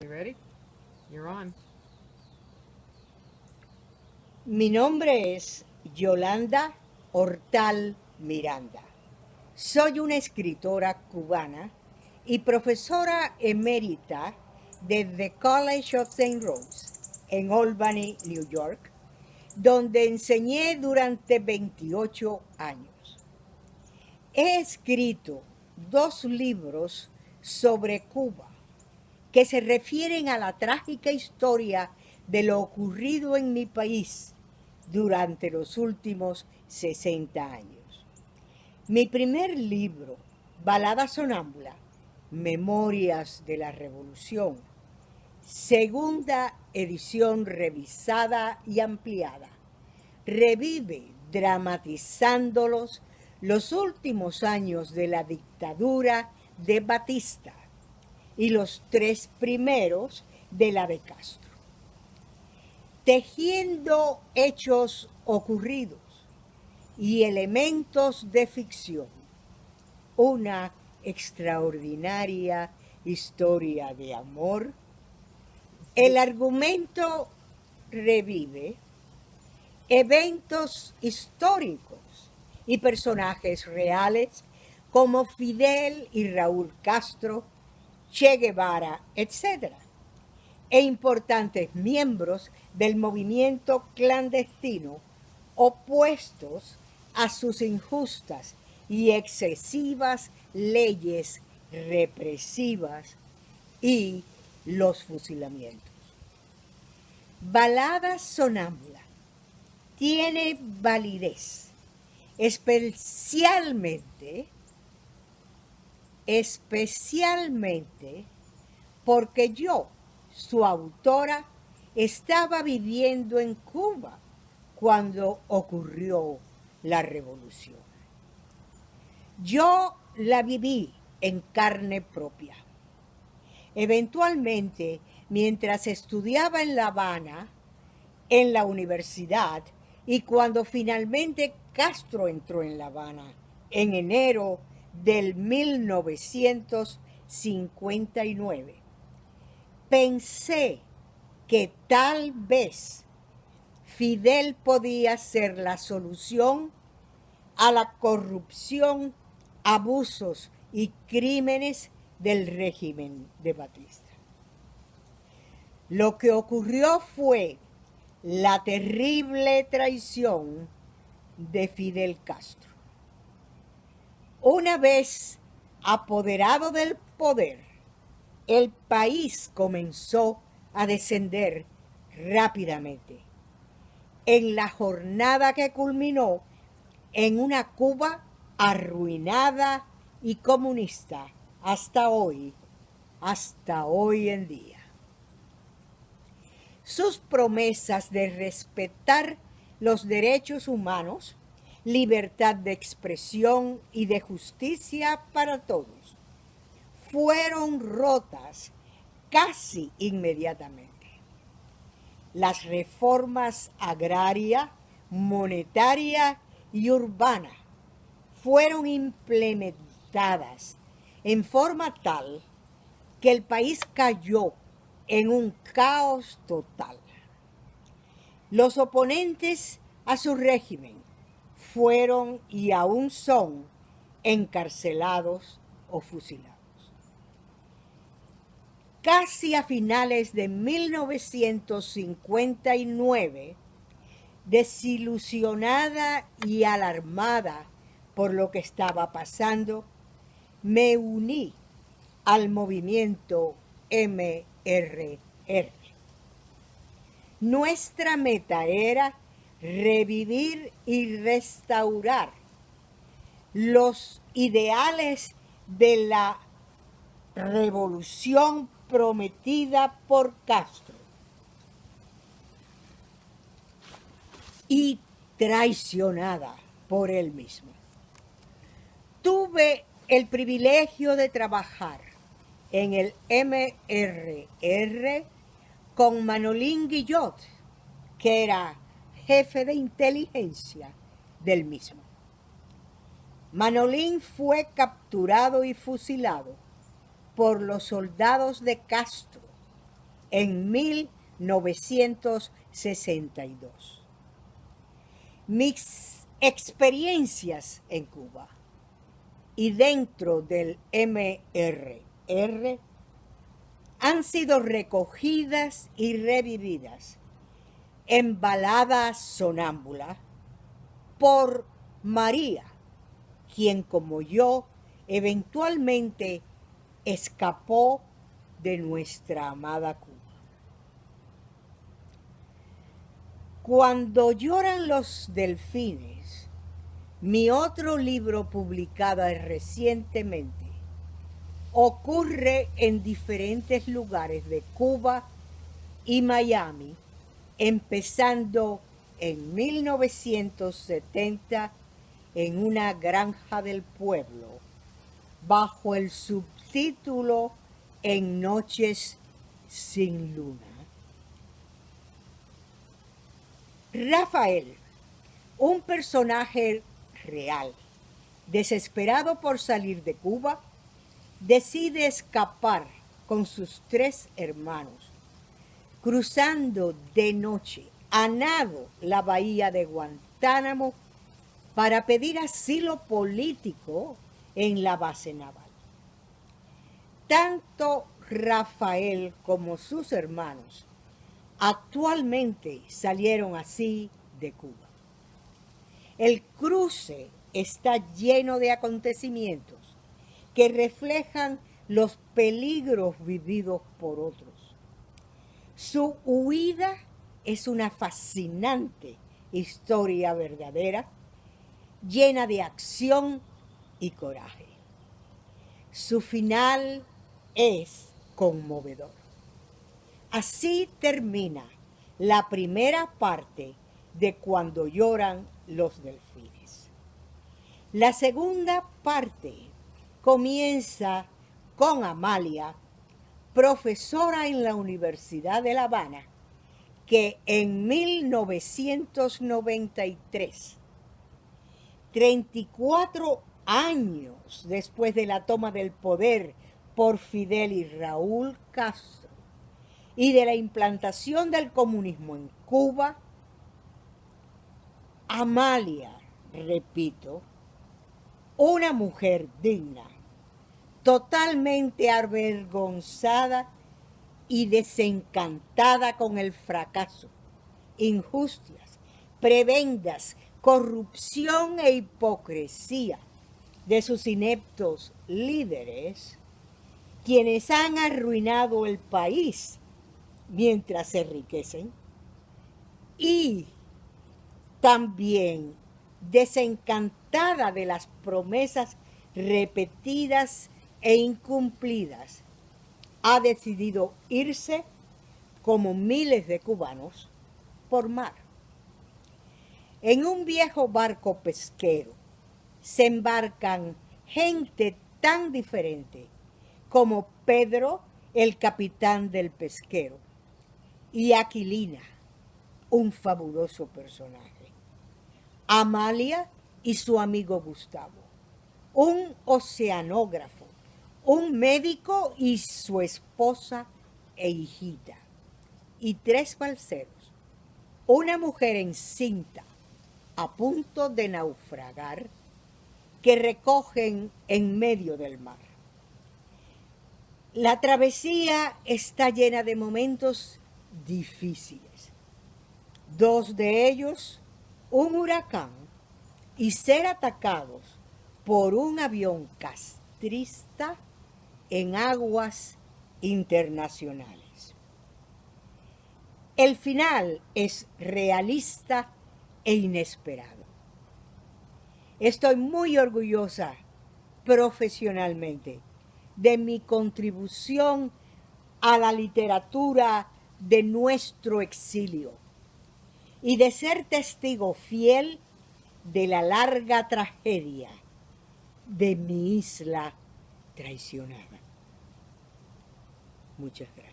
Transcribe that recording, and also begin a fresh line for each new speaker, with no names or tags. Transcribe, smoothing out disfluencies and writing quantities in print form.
You ready? You're on.
Mi nombre es Yolanda Hortal Miranda. Soy una escritora cubana y profesora emérita de The College of St. Rose en Albany, New York, donde enseñé durante 28 años. He escrito 2 libros sobre Cuba que se refieren a la trágica historia de lo ocurrido en mi país durante los últimos 60 años. Mi primer libro, Balada Sonámbula, Memorias de la Revolución, segunda edición revisada y ampliada, revive dramatizándolos los últimos años de la dictadura de Batista y los 3 primeros de la de Castro, tejiendo hechos ocurridos y elementos de ficción, una extraordinaria historia de amor. El argumento revive eventos históricos y personajes reales como Fidel y Raúl Castro, Che Guevara, etc., e importantes miembros del movimiento clandestino opuestos a sus injustas y excesivas leyes represivas y los fusilamientos. Balada Sonámbula tiene validez especialmente porque yo, su autora, estaba viviendo en Cuba cuando ocurrió la revolución. Yo la viví en carne propia. Eventualmente, mientras estudiaba en La Habana, en la universidad, y cuando finalmente Castro entró en La Habana en enero del 1959, pensé que tal vez Fidel podía ser la solución a la corrupción, abusos y crímenes del régimen de Batista. Lo que ocurrió fue la terrible traición de Fidel Castro. Una vez apoderado del poder, el país comenzó a descender rápidamente, en la jornada que culminó en una Cuba arruinada y comunista hasta hoy en día. Sus promesas de respetar los derechos humanos, libertad de expresión y de justicia para todos fueron rotas casi inmediatamente. Las reformas agraria, monetaria y urbana fueron implementadas en forma tal que el país cayó en un caos total. Los oponentes a su régimen fueron y aún son encarcelados o fusilados. Casi a finales de 1959, desilusionada y alarmada por lo que estaba pasando, me uní al movimiento MRR. Nuestra meta era revivir y restaurar los ideales de la revolución prometida por Castro y traicionada por él mismo. Tuve el privilegio de trabajar en el MRR con Manolín Guillot, que era jefe de inteligencia del mismo. Manolín fue capturado y fusilado por los soldados de Castro en 1962. Mis experiencias en Cuba y dentro del MRR han sido recogidas y revividas en Balada Sonámbula por María, quien como yo eventualmente escapó de nuestra amada Cuba. Cuando lloran los delfines, mi otro libro publicado recientemente, ocurre en diferentes lugares de Cuba y Miami, empezando en 1970 en una granja del pueblo, bajo el subtítulo En noches sin luna. Rafael, un personaje real, desesperado por salir de Cuba, decide escapar con sus 3 hermanos, cruzando de noche a nado la bahía de Guantánamo para pedir asilo político en la base naval. Tanto Rafael como sus hermanos actualmente salieron así de Cuba. El cruce está lleno de acontecimientos que reflejan los peligros vividos por otros. Su huida es una fascinante historia verdadera, llena de acción y coraje. Su final es conmovedor. Así termina la primera parte de Cuando lloran los delfines. La segunda parte comienza con Amalia, profesora en la Universidad de La Habana, que en 1993, 34 años después de la toma del poder por Fidel y Raúl Castro y de la implantación del comunismo en Cuba, Amalia, repito, una mujer digna, totalmente avergonzada y desencantada con el fracaso, injusticias, prebendas, corrupción e hipocresía de sus ineptos líderes, quienes han arruinado el país mientras se enriquecen, y también desencantada de las promesas repetidas e incumplidas, ha decidido irse, como miles de cubanos, por mar. En un viejo barco pesquero se embarcan gente tan diferente como Pedro, el capitán del pesquero, y Aquilina, un fabuloso personaje, Amalia y su amigo Gustavo, un oceanógrafo, un médico y su esposa e hijita, y 3 balseros, una mujer encinta a punto de naufragar, que recogen en medio del mar. La travesía está llena de momentos difíciles, 2 de ellos, un huracán y ser atacados por un avión castrista en aguas internacionales. El final es realista e inesperado. Estoy muy orgullosa profesionalmente de mi contribución a la literatura de nuestro exilio y de ser testigo fiel de la larga tragedia de mi isla traicionada. Muchas gracias.